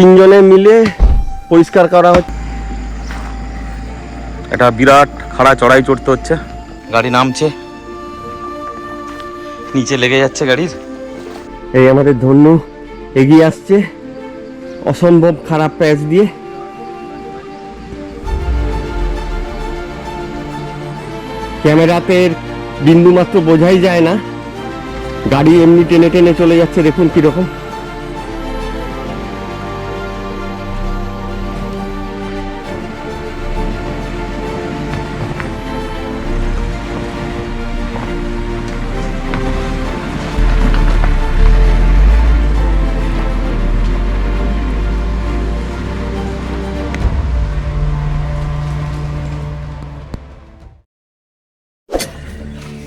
তিনজনে মিলে পরিষ্কার করা হচ্ছে। একটা বিরাট খাড়া চড়াই চড়তে হচ্ছে, গাড়ি নামছে, নিচে লেগে যাচ্ছে গাড়ির। এই আমাদের ধন্যু এগিয়ে আসছে অসম্ভব খারাপ প্যাচ দিয়ে। ক্যামেরাতে বিন্দু মাত্র বোঝাই যায় না, গাড়ি এমনি টেনে টেনে চলে যাচ্ছে, দেখুন কিরকম।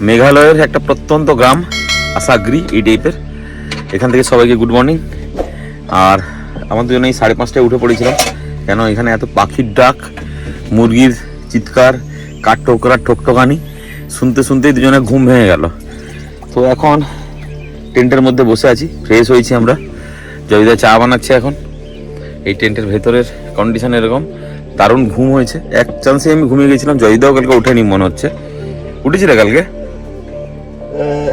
মেঘালয়ের একটা প্রত্যন্ত গ্রাম আসাগরি এই টাইপের। এখান থেকে সবাইকে গুড মর্নিং। আর আমাদের জন্য এই 5:30টায় উঠে পড়েছিলাম, কেন এখানে এত পাখির ডাক, মুরগির চিৎকার, কাঠ ঠোকরার ঠোকঠোকানি শুনতে শুনতেই দুজনে ঘুম ভেঙে গেল। তো এখন টেন্টের মধ্যে বসে আছি, ফ্রেশ হয়েছি আমরা। জয়দা চা বানাচ্ছে এখন। এই টেন্টের ভেতরের কন্ডিশন এরকম, দারুণ ঘুম হয়েছে। এক চান্সে আমি ঘুমিয়ে গেছিলাম, জয়দাও কালকে উঠেনি মনে হচ্ছে। উঠেছিলে কালকে?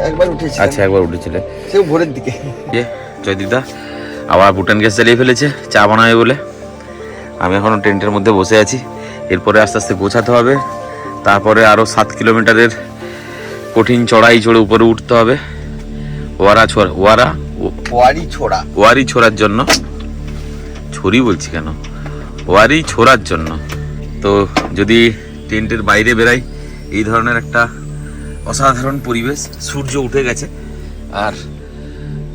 একবার উঠেছি। আচ্ছা, একবার উঠেছিলে, সেও ভোরের দিকে। জয়দীপদা আবার বুটান গ্যাস চালিয়ে ফেলেছে চা বানাবে বলে। আমি এখনও টেন্টের মধ্যে বসে আছি। এরপরে আস্তে আস্তে গোছাতে হবে, তারপরে আরও 7 কিলোমিটারের কঠিন চড়াই চড়ে উপরে উঠতে হবে ওয়ারি ছোড়ার জন্য। ছড়ি বলছি কেন, ওয়ারি ছোড়ার জন্য। তো যদি টেন্টের বাইরে বেরাই, এই ধরনের একটা অসাধারণ পরিবেশ, সূর্য উঠে গেছে। আর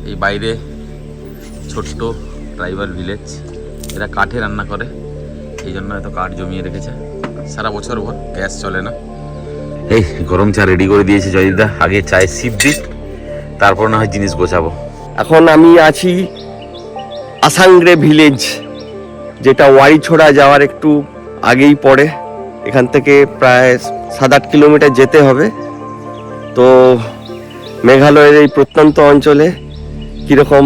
এই বাইরে ছোট্ট ট্রাইবাল ভিলেজ, এরা কাঠে রান্না করে, এই জন্য এত কাঠ জমিয়ে রেখেছে। সারা বছর ভর গ্যাস চলে না। এই গরম চা রেডি করে দিয়েছে জয়দীপদা, আগে চায়ে সিপ দিই, তারপর না হয় জিনিস গোছাবো। এখন আমি আছি আসাংগ্রে ভিলেজ, যেটা ওয়ারিছোড়া যাওয়ার একটু আগেই পড়ে। এখান থেকে প্রায় 7-8 কিলোমিটার যেতে হবে। তো মেঘালয়ের এই প্রত্যন্ত অঞ্চলে কীরকম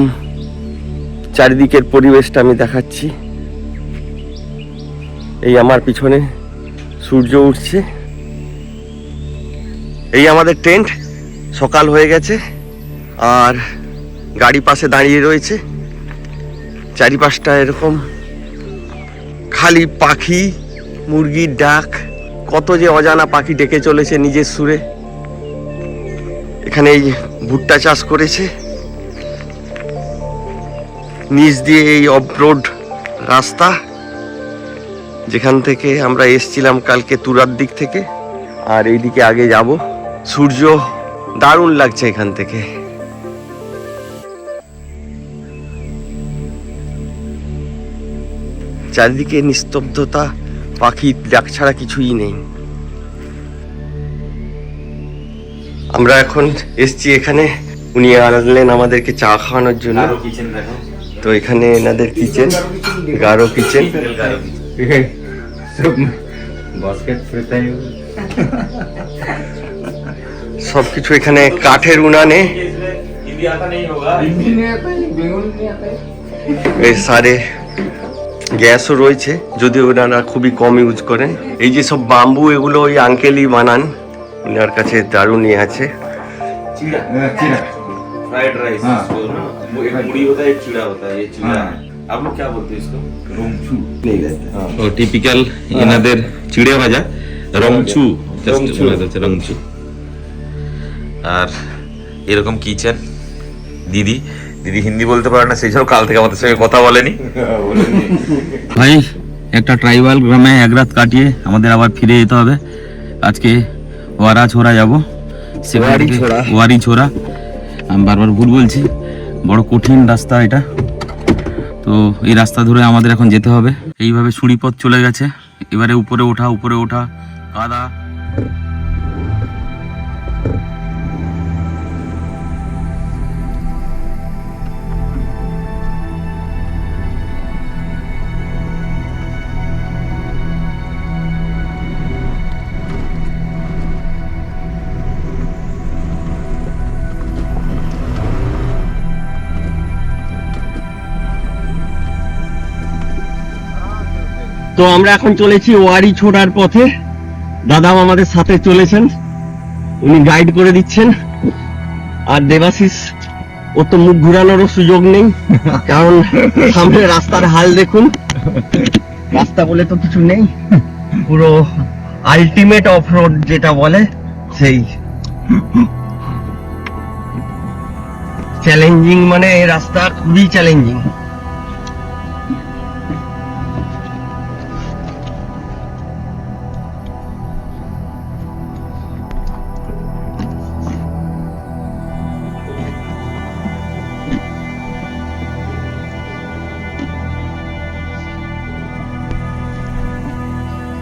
চারিদিকের পরিবেশটা আমি দেখাচ্ছি। এই আমার পিছনে সূর্য উঠছে, এই আমাদের টেন্ট। সকাল হয়ে গেছে আর গাড়ি পাশে দাঁড়িয়ে রয়েছে। চারিপাশটা এরকম খালি পাখি, মুরগির ডাক, কত যে অজানা পাখি ডেকে চলেছে নিজের সুরে। এখানে এই ভুট্টা চাষ করেছে, নিচ দিয়ে এই অফরোড রাস্তা, যেখান থেকে আমরা এসছিলাম কালকে তুরার দিক থেকে। আর এইদিকে আগে যাব। সূর্য দারুণ লাগছে এখান থেকে। চারিদিকে নিস্তব্ধতা, পাখির ডাক ছাড়া কিছুই নেই। আমরা এখন এসছি এখানে, উনি আনলেন আমাদেরকে চা খাওয়ানোর জন্য। তো এখানে এনাদের কিচেন, গারো কিচেন। সবকিছু এখানে কাঠের উনানে, এই সারে গ্যাসও রয়েছে, যদিও ওনারা খুবই কম ইউজ করেন। এই যে সব বাম্বু, এগুলো ওই আঙ্কেলই বানান, ওনার কাছে দারুণই আছে। फ्राइड राइस इसको ना, एक मुड़ी होता है, एक चिड़ा होता है, ये चिड़ा है। आप लोग क्या बोलते हैं इसको? रोंगचू नहीं कहते। तो टिपिकल इनाদের চিড়ে ভাজা রংচু, জাস্ট বলে দিচ্ছে রংচু। আর এরকম কিচেন। দিদি হিন্দি বলতে পারে না, সেই জন্য কাল থেকে আমাদের সঙ্গে কথা বলেনি। ভাই একটা ট্রাইবাল গ্রামে এক রাত কাটিয়ে আমাদের আবার ফিরে যেতে হবে। আজকে ওয়ারাছোড়া যাব, ওয়ারিছোড়া। আমি বারবার ভুল বলছি, বড় কঠিন রাস্তা এটা। তো এই রাস্তা ধরে আমাদের এখন যেতে হবে। এইভাবে সিঁড়িপথ চলে গেছে, এবারে উপরে ওঠা কাদা। তো আমরা এখন চলেছি ওয়ারি ছোড়ার পথে। দাদাও আমাদের সাথে চলেছেন, উনি গাইড করে দিচ্ছেন। আর দেবাশিস, ও তো মুখ ঘুরানোরও সুযোগ নেই, কারণ সামনে রাস্তার হাল দেখুন। রাস্তা বলে তো কিছু নেই, পুরো আলটিমেট অফ রোড যেটা বলে সেই চ্যালেঞ্জিং, মানে এই রাস্তা খুবই চ্যালেঞ্জিং।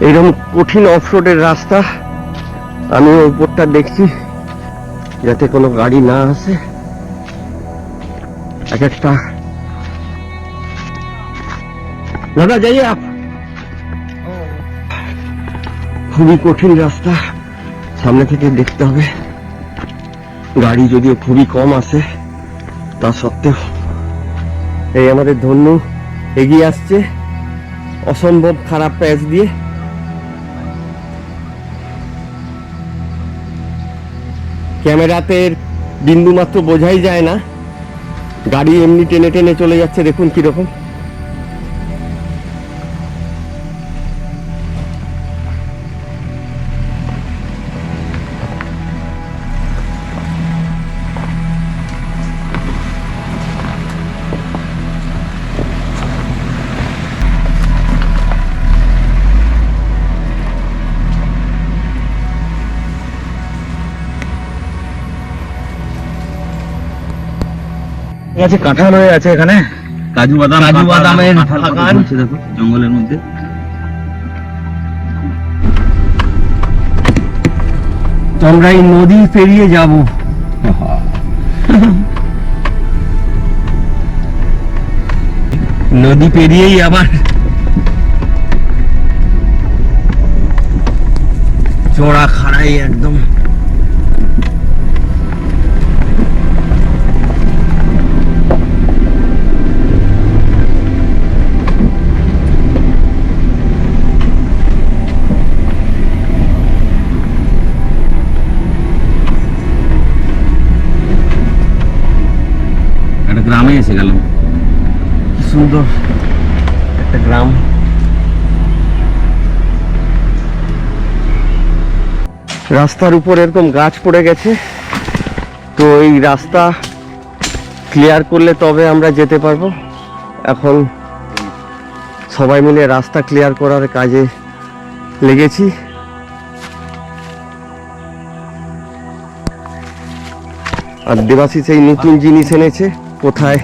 এইরকম কঠিন অফরোডের রাস্তা আমি উপরটা দেখছি, যাতে কোনো গাড়ি না আসে। এক একটা দাদা যাইয়ে আপ, খুবই কঠিন রাস্তা, সামনে থেকে দেখতে হবে। গাড়ি যদিও খুবই কম আসে, তা সত্ত্বেও এই আমাদের ধন্যু এগিয়ে আসছে অসম্ভব খারাপ প্যাচ দিয়ে। ক্যামেরাতে বিন্দু মাত্র বোঝাই যায় না, গাড়ি এমনি টেনে টেনে চলে যাচ্ছে, দেখুন কিরকম। আছে কাঁঠাল হয়ে আছে এখানে, কাজু বাদামের বাগান। দেখো জঙ্গলের মধ্যে। তো আমরা এই নদী পেরিয়ে যাব। নদী পেরিয়েই আবার চড়া খাড়াই একদম। গ্রামে এসে গেলাম, সুন্দর একটা গ্রাম। রাস্তার উপর এরকম গাছ পড়ে গেছে, তো এই রাস্তা ক্লিয়ার করলে তবে আমরা যেতে পারবো। এখন সবাই মিলে রাস্তা ক্লিয়ার করার কাজে লেগেছি। আর দেবাশিস এই নতুন জিনিস এনেছে, কোথায়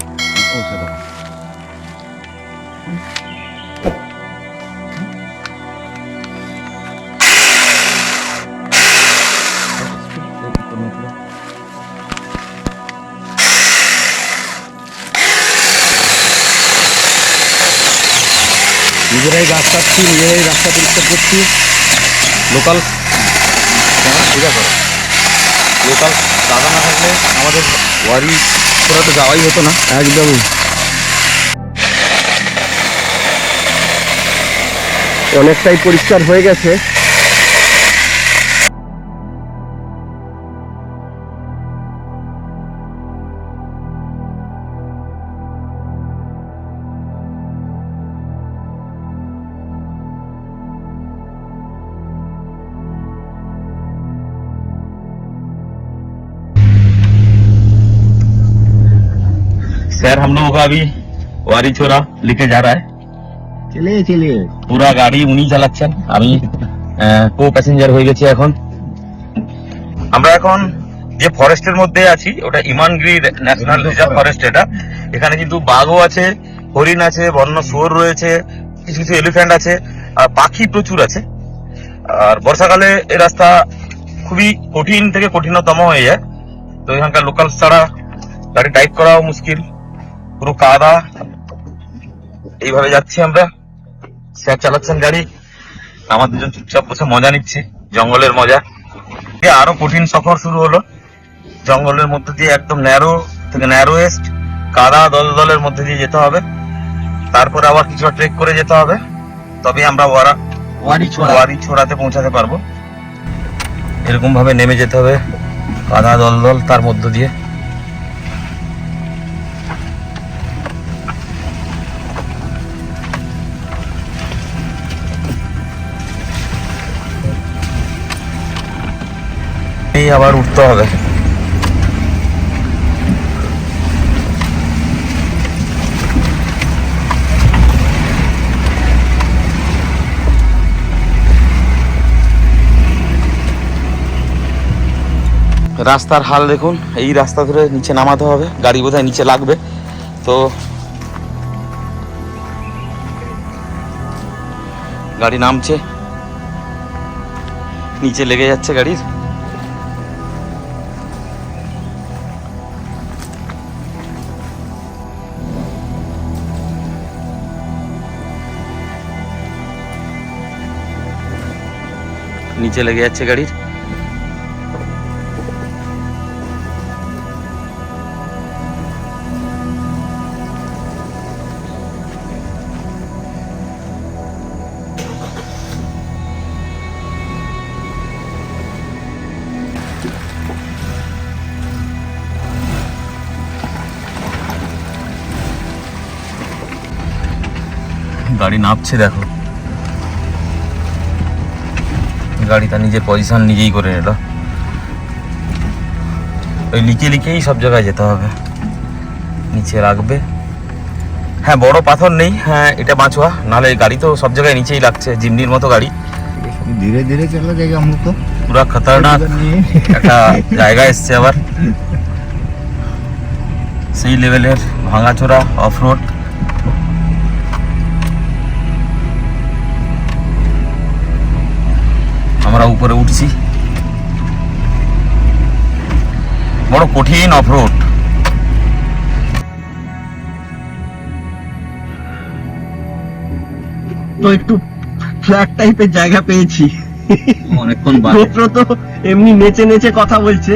নিজেরাই গাছ কাটছি, নিজেরাই রাস্তা পরিষ্কার করছি। লোকাল পূজা করো, লোকাল দাদা না থাকলে আমাদের ওয়ারি করে তো যাওয়াই হতো না। একদমই অনেকটাই পরিষ্কার হয়ে গেছে। सर हम लोगों का अभी वारी छोरा लेके जा रहा है, চলে চলে পুরা গাড়ি উনি চালাচ্ছেন, আমি কো প্যাসেঞ্জার হয়ে গেছি। এখন আমরা এখন যে ফরেস্টের মধ্যে আছি ওটা ইমানগিরি ন্যাশনাল রিজার্ভ ফরেস্ট। এটা এখানে কিন্তু বাঘও আছে, হরিণ আছে, বন্য শুয়োর রয়েছে, কিছু কিছু এলিফ্যান্ট আছে, আর পাখি প্রচুর আছে। আর বর্ষাকালে এই রাস্তা খুবই কঠিন থেকে কঠিনতম হয়ে যায়, তো এখানকার লোকাল ছাড়া গাড়ি ড্রাইভ করাও মুশকিল, পুরো কাদা। এইভাবে যাচ্ছি আমরা, স্যার চালাচ্ছেন গাড়ি, আমার দুজন চুপচাপ বসে মজা নিচ্ছি জঙ্গলের মজা। আরো কঠিন সফর শুরু হলো, জঙ্গলের মধ্যে দিয়ে একদম ন্যারো থেকে ন্যারোয়েস্ট কাদা দলদলের মধ্যে দিয়ে যেতে হবে, তারপরে আবার কিছুটা ট্রেক করে যেতে হবে। তবে আমরা ওয়ারি ছোড়াতে পৌঁছাতে পারবো। এরকম ভাবে নেমে যেতে হবে কাদা দলদল তার মধ্য দিয়ে। এই আবার উঠতে হবে। রাস্তার হাল দেখুন, এই রাস্তা ধরে নিচে নামাতে হবে, গাড়ি বোধহয় নিচে লাগবে। তো গাড়ি নামছে, নিচে লেগে যাচ্ছে গাড়ির। নিচে লেগে যাচ্ছে গাড়ির। গাড়ি নামছে দেখো, গাড়ি তার নিজের পজিশন নিজেই করে নিল। ওই লিখেই সব জায়গায় যেতে হবে, নিচে রাখবে। হ্যাঁ, বড় পাথর নেই, হ্যাঁ এটা বাঁচোয়া, নাহলে গাড়ি তো সব জায়গায় নিচেই লাগছে, জিমনির মতো গাড়ি। धीरे धीरे चला जाएगा हम लोग तो। পুরা খতরনাক একটা জায়গা এসছে আবার, সেই লেভেলের ভাঙাচোরা অফ রোড। আমরা উপরে উঠছি, বড় কঠিন অফ রোড। তো একটু ফ্ল্যাট টাইপের জায়গা পেয়েছি। অনেকক্ষণ গোপ্র তো এমনি নেচে নেচে কথা বলছে।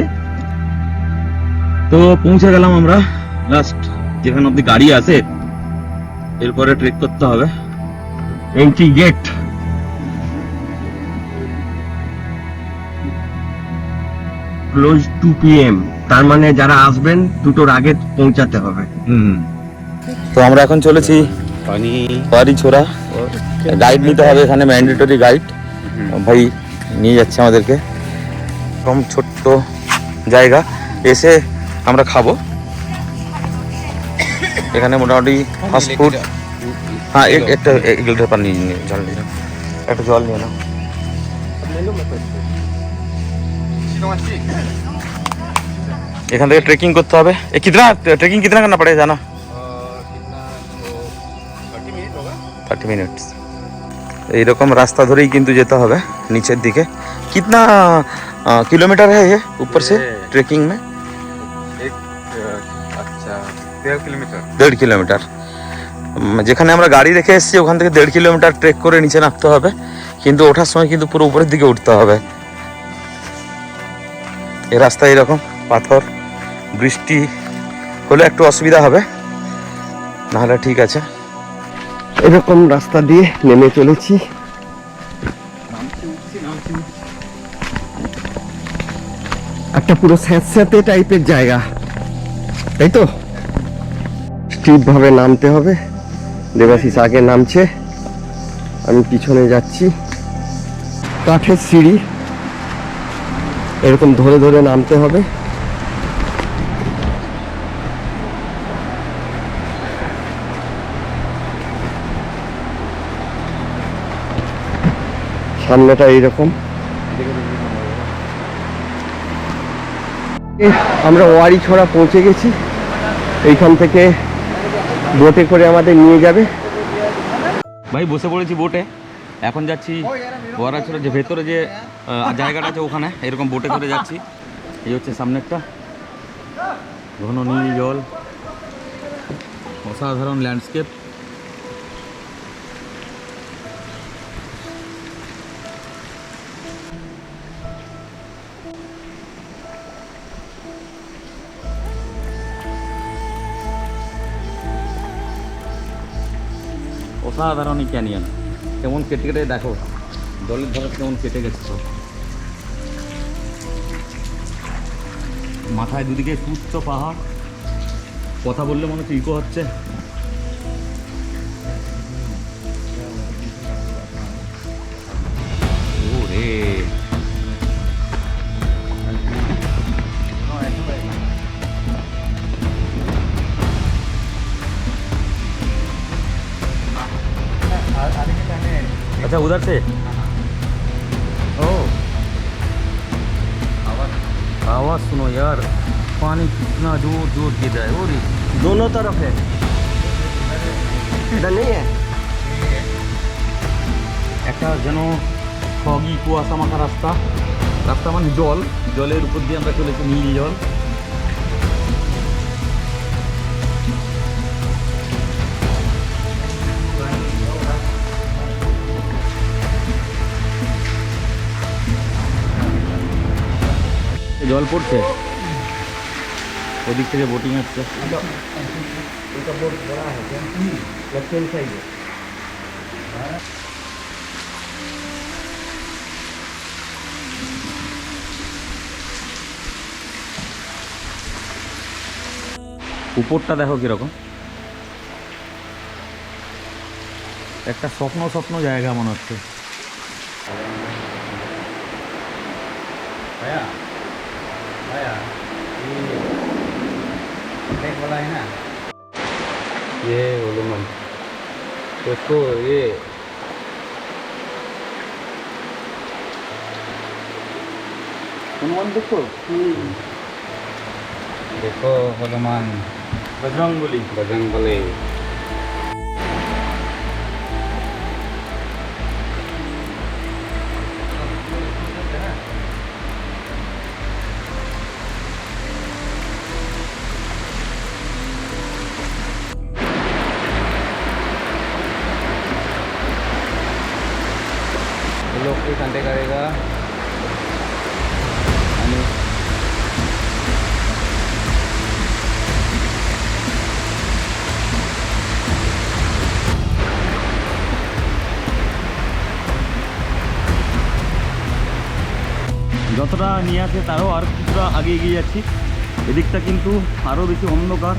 তো পৌঁছে গেলাম আমরা লাস্ট যেখানে অব্দি গাড়ি আছে, এরপরে ট্রেক করতে হবে। Entry gate. ক্লোজ 2 PM, তার মানে যারা আসবেন দুটোর আগে পৌঁছাতে হবে। তো আমরা এখন চলেছি পানি ছোড়া। গাইড নিতে হবে এখানে, ম্যান্ডেটরি গাইড। ভাই নিয়ে যাচ্ছে আমাদেরকে। কম ছোট্ট জায়গা, এসে আমরা খাবো এখানে মোটামুটি ফাস্ট ফুড। হ্যাঁ, একটা 1 লিটার পানি নিয়ে জল নিয়ে, একটা জল নিয়ে নাও। এখান থেকে ট্রেকিং করতে হবে। ट्रेकिंग कितना करना पड़ेगा जाना? 30 মিনিটস। এইরকম রাস্তা ধরেই কিন্তু যেতে হবে নিচের দিকে। कितना किलोमीटर है ये ऊपर से ट्रेकिंग में? 1.5 কিলোমিটার। যেখানে আমরা গাড়ি রেখে এসেছি ওখান থেকে 1.5 কিলোমিটার ট্রেক করে নিচে নামতে হবে, কিন্তু ওঠার সময় কিন্তু পুরো উপরের দিকে উঠতে হবে। এই রাস্তা এরকম পাথর, বৃষ্টি হলে একটু অসুবিধা হবে, নাহলে ঠিক আছে। এরকম রাস্তা দিয়ে নেমে চলেছি। একটা পুরো স্যাঁতস্যাঁতে টাইপের জায়গা, তাই তো? স্টিপ ভাবে নামতে হবে। দেবাশিস আগে নামছে, আমি পিছনে যাচ্ছি। কাঠের সিঁড়ি, এরকম ধরে ধরে নামতে হবে। সামনেটা এইরকম। আমরা ওয়ারিছড়া পৌঁছে গেছি। এইখান থেকে বোটে করে আমাদের নিয়ে যাবে। ভাই বসে পড়েছি বোটে, এখন যাচ্ছি ওয়ারাছড়া যে ভেতরে যে জায়গাটা আছে ওখানে, এরকম বোটে করে যাচ্ছি। এই হচ্ছে সামনে একটা ঘন নীল জল, অসাধারণ ল্যান্ডস্কেপ। অসাধারণ ক্যানিয়ন। কেমন কেটে কেটে দেখো, জলের ধারে কেমন কেটে গেছে সব। মাথায় দুদিকে তুচ্ছ পাহাড়, কথা বললে মনে হচ্ছে ইকো হচ্ছে। ওরে अच्छा उधर से ओ आवाज़ सुनो यार, पानी कितना जोर जोर गिर रहा है। और दोनों तरफ है, इधर नहीं है। একটা যেন ফগি কুয়াশা মাখা রাস্তা, রাস্তা মানে জল, জলের উপর দিয়ে আমরা চলেছি, নীল জল। জল পড়ছে, ওদিক থেকে বোটিং আসছে। উপরটা দেখো কিরকম, একটা স্বপ্ন স্বপ্ন জায়গা মনে হচ্ছে। ভাইয়া भाया ये वाला है ना, ये ओलुमन तो इसको ये हनुमान देखो, देखो हनुमान बजरंगबली, बजरंगबली। लोग एक घंटे करेगा आणि যতটা নিয়ে আছে তারও আর কিছুটা আগে এগিয়ে যাচ্ছি। এদিকটা কিন্তু আরও বেশি অন্ধকার,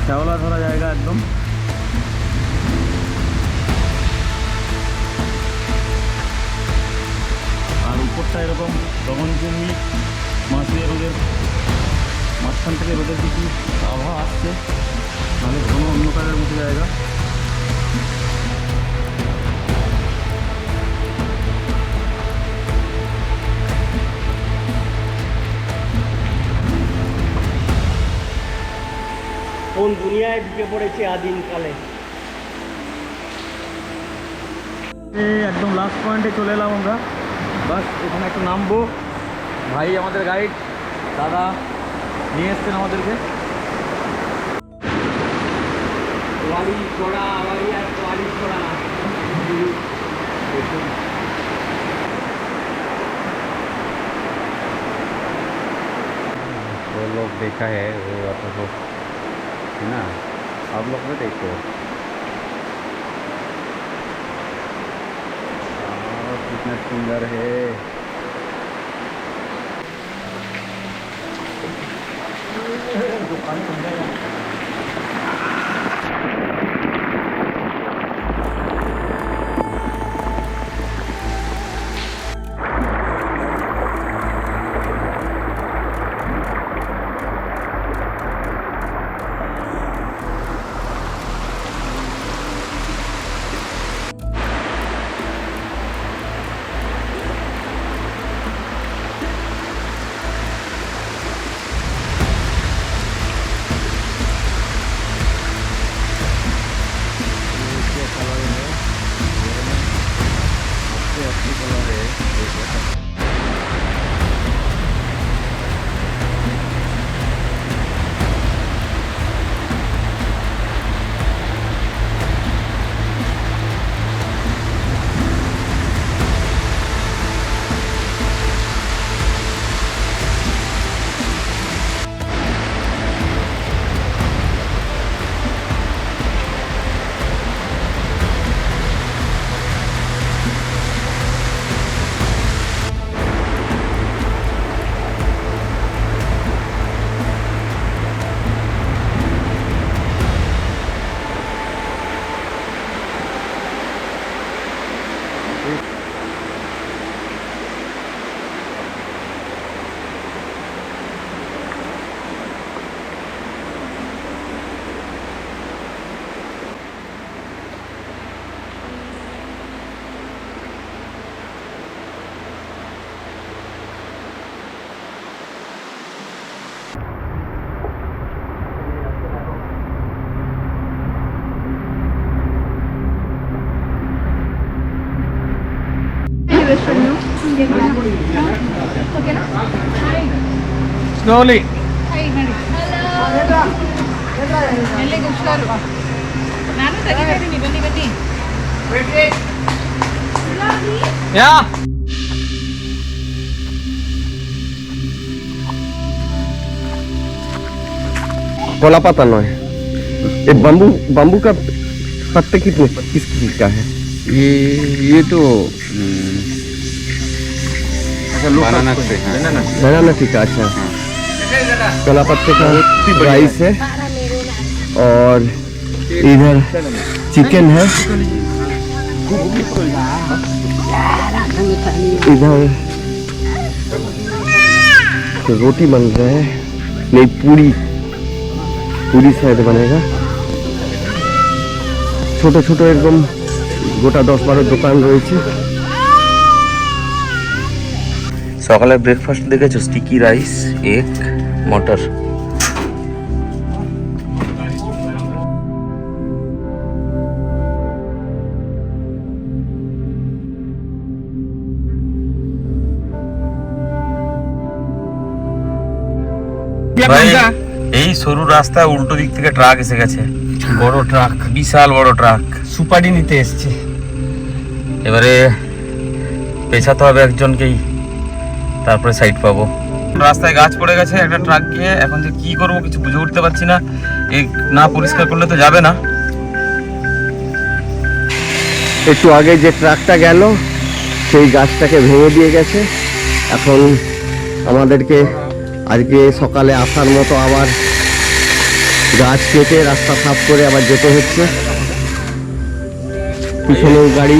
শ্যাওলা ধরা জায়গা একদম। আর উপরটা এরকম গগনচুম্বী মাছ দিয়ে রোদের মাঝখান থেকে রোদের কিছু আবহাওয়া আসছে, নাহলে ঘন অন্ধকারের মতো জায়গা। কোন দুনিয়ায় ঢুকে পড়েছে আদিমকালে। একদম লাস্ট পয়েন্টে চলে এলাম আমরা, বাস এখানে একটু নামবো। ভাই আমাদের গাইড দাদা নিয়ে এসছেন আমাদেরকে। वाली छोड़ा वाली यार वाली छोड़ा वो लोग देखा है, वो आप लोग है ना, आप लोग में देखो कितना सुंदर है। दुकान सुंदर है। Slowly. Yeah. कोला पता नहीं ये बम्बू का पत्ते किस चीज का है? ये तो बनाना ठीक है। अच्छा, कोला पत्ते का राइस है और इधर चिकन है, इधर रोटी बन रहा है, नहीं पूरी साइड बनेगा। ছোট ছোট এরকম গোটা 10-12 দোকান রয়েছে। সকালে ব্রেকফাস্ট দেখেছো, স্টিকি রাইস, এগ, মটর। ভাই, এই সরু রাস্তায় উল্টো দিক থেকে ট্রাক এসে গেছে, বড় ট্রাক, বিশাল বড় ট্রাক সুপারি নিতে এসছে। এবারে পেছাতে হবে একজনকেই, তারপরে সাইড পাবো। রাস্তায় গাছ পড়ে গেছে একটা ট্রাক গিয়ে, এখন যে কি করবো কিছু বুঝে উঠতে পারছি না। এই না পরিষ্কার করলে তো যাবে না। একটু আগে যে ট্রাকটা গেল সেই গাছটাকে ভেঙে দিয়ে গেছে। এখন আমাদেরকে আজকে সকালে আসার মতো আবার গাছ কেটে রাস্তা সাফ করে আবার যেতে হচ্ছে। পিছনের গাড়ি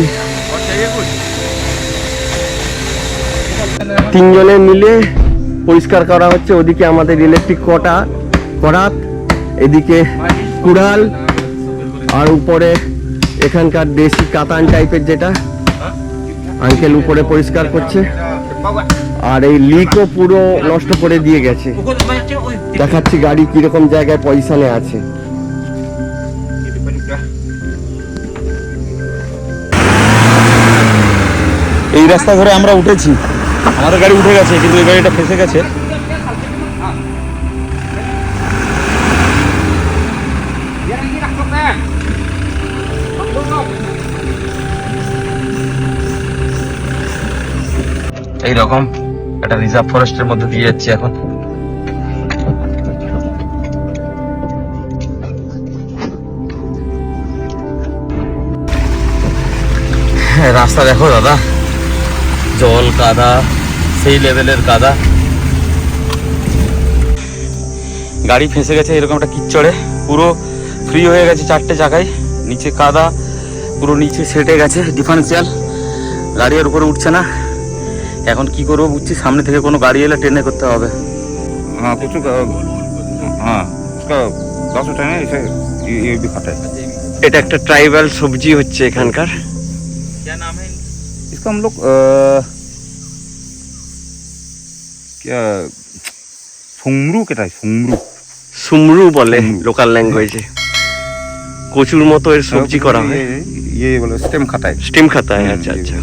3 জনে মিলে পরিষ্কার করা হচ্ছে। ওদিকে আমাদের ইলেকট্রিক করাত, এদিকে কুড়াল, আর উপরে এখানকার দেশি কাতান টাইপের যেটা আঙ্কেল উপরে পরিষ্কার করছে। আর এই লিকও পুরো নষ্ট করে দিয়ে গেছে। দেখাচ্ছি গাড়ি কিরকম জায়গায় পজিশনে আছে। এই রাস্তা ধরে আমরা উঠেছি, আমাদের গাড়ি উঠে গেছে, কিন্তু এই গাড়িটা ফেসে গেছে। এইরকম একটা রিজার্ভ ফরেস্টের মধ্যে দিয়ে যাচ্ছি এখন। রাস্তা দেখো দাদা, জল কাদা, সেই লেভেলের কাদা। গাড়ি ফেঁসে গেছে এরকম একটা কিচ্চড়ে, পুরো ফ্রি হয়ে গেছে 4টে চাকায়, নিচে কাদা, পুরো নিচে সেটে গেছে ডিফারেন্সিয়াল, গাড়ি আর উপরে উঠছে না। এখন কি করবো বুঝছি, সামনে থেকে কোনো গাড়ি এলে ট্রেনে করতে হবে। हाँ कुछ हाँ उसका 10 ट्रेन है, इसे ये भी खाता है। এটা একটা ট্রাইবাল সবজি হচ্ছে এখানকার। इसका हम लोग क्या सुमरू कहता है, सुमरू সুমরু বলে লোকাল ল্যাঙ্গুয়েজে। কচুর মতো এর সবজি করা হয়। ये बोले स्टेम खाता है। স্টিম খাতা হয়। আচ্ছা আচ্ছা।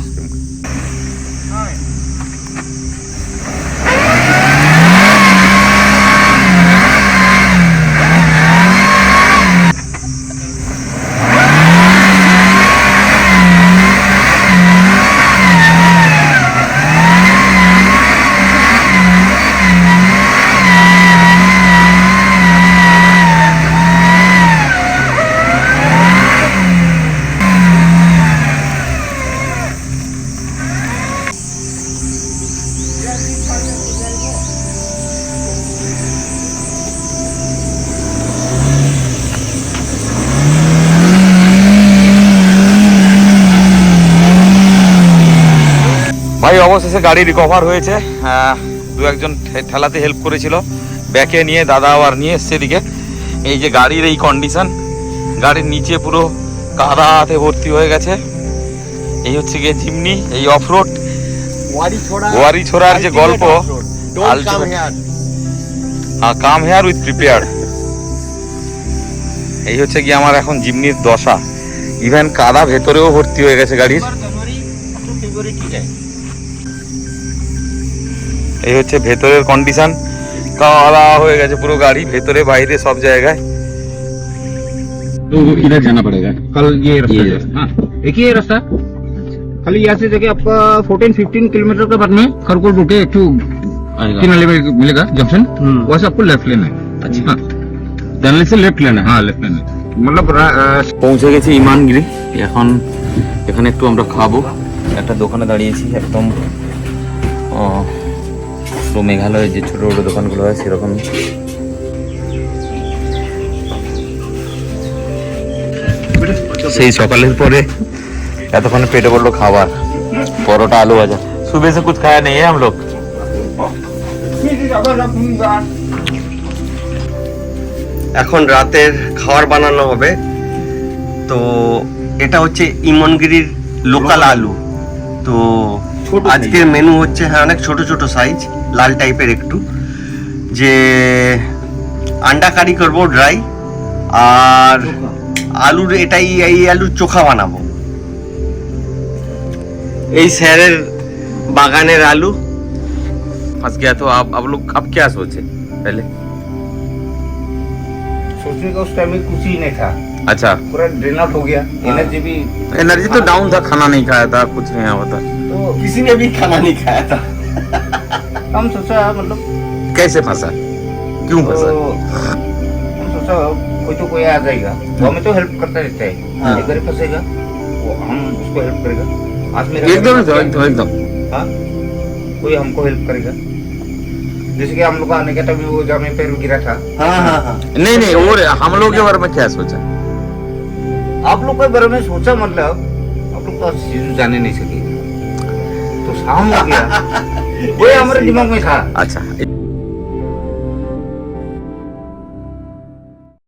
ভাই অবশেষে গাড়ি রিকভার হয়েছে। 2-1জন ঠেলাতে হেল্প করেছিল, ব্যাকে নিয়ে দাদা আবার নিয়ে এসছে এদিকে। এই যে গাড়ির এই কন্ডিশন, গাড়ির নিচে পুরো কাদাতে ভর্তি হয়ে গেছে। এই হচ্ছে গিয়ে জিমনি, এই অফরোড ওয়ারি ছোড়ার যে গল্প, কাম হেয়ার উইথ প্রিপেয়ার্ড। এই হচ্ছে গিয়ে আমার এখন জিমনির দশা। ইভেন কাদা ভেতরেও ভর্তি হয়ে গেছে গাড়ির। এই হচ্ছে ভেতরের কন্ডিশন, কালা হয়ে গেছে পুরো গাড়ি, ভেতরে বাইরে সব জায়গায়। तो इधर जाना पड़ेगा, कल ये रास्ता है। हाँ, एक ही है रास्ता, खाली यहाँ से जाके आपका 14-15 किलोमीटर के बाद में खरगोल रुके एक किनारे में मिलेगा जंक्शन, वहाँ से आपको लेफ्ट लेना है। अच्छा, हाँ, जंगल से लेफ्ट लेना है। हाँ, लेफ्ट लेना है, मतलब পৌঁছে গেছি ইমানগিরি। এখন এখানে একটু আমরা খাবো, একটা দোকানে দাঁড়িয়েছি একদম পুরো মেঘালয়ের যে ছোটো ছোটো দোকানগুলো হয় সেরকম। সেই সকালের পরে এতক্ষণে পেটে পড়লো খাবার, পরোটা আলু ভাজা। सुबह से कुछ खाया नहीं है हम लोग। এখন রাতের খাবার বানানো হবে। তো এটা হচ্ছে ইমনগিরির লোকাল আলু। তো আজকের মেনু হচ্ছে হ্যাঁ অনেক ছোট ছোট সাইজ, লাল টাইপের একটু, যে আন্ডা কারি করবো ড্রাই, আর আলুর এই আলুর চোখা বানাবো। এই স্যারের বাগানের আলু। फंस गया तो आप लोग अब क्या सोचे पहले? सोचने का उस टाइम में कुछ ही नहीं था, अच्छा, पूरा ड्रेन आउट हो गया, एनर्जी भी एनर्जी तो डाउन था, खाना नहीं खाया था, कुछ नहीं हुआ था। तो किसी ने भी खाना नहीं खाया था। हम सोचा मतलब कैसे फंसा, क्यों तो फंसा? हम सोचा कोई तो कोई आ जाएगा, वो हमें तो हेल्प करता रहता है। हाँ। एक बार फंसेगा वो हम उसको हेल्प करेगा। आज मेरा एकदम घर में एकदम एकदम हाँ, कोई हमको हेल्प करेगा। जैसे कि हम लोग आने के टाइम में वो जब मैं पैर गिरा था, हाँ हाँ हाँ। नहीं नहीं, और हम लोग के बारे में क्या सोचा? आप लोग के बारे में सोचा मतलब आप लोग तो चीज जाने नहीं सके, तो शाम हो गया वो हमारे दिमाग में था। अच्छा,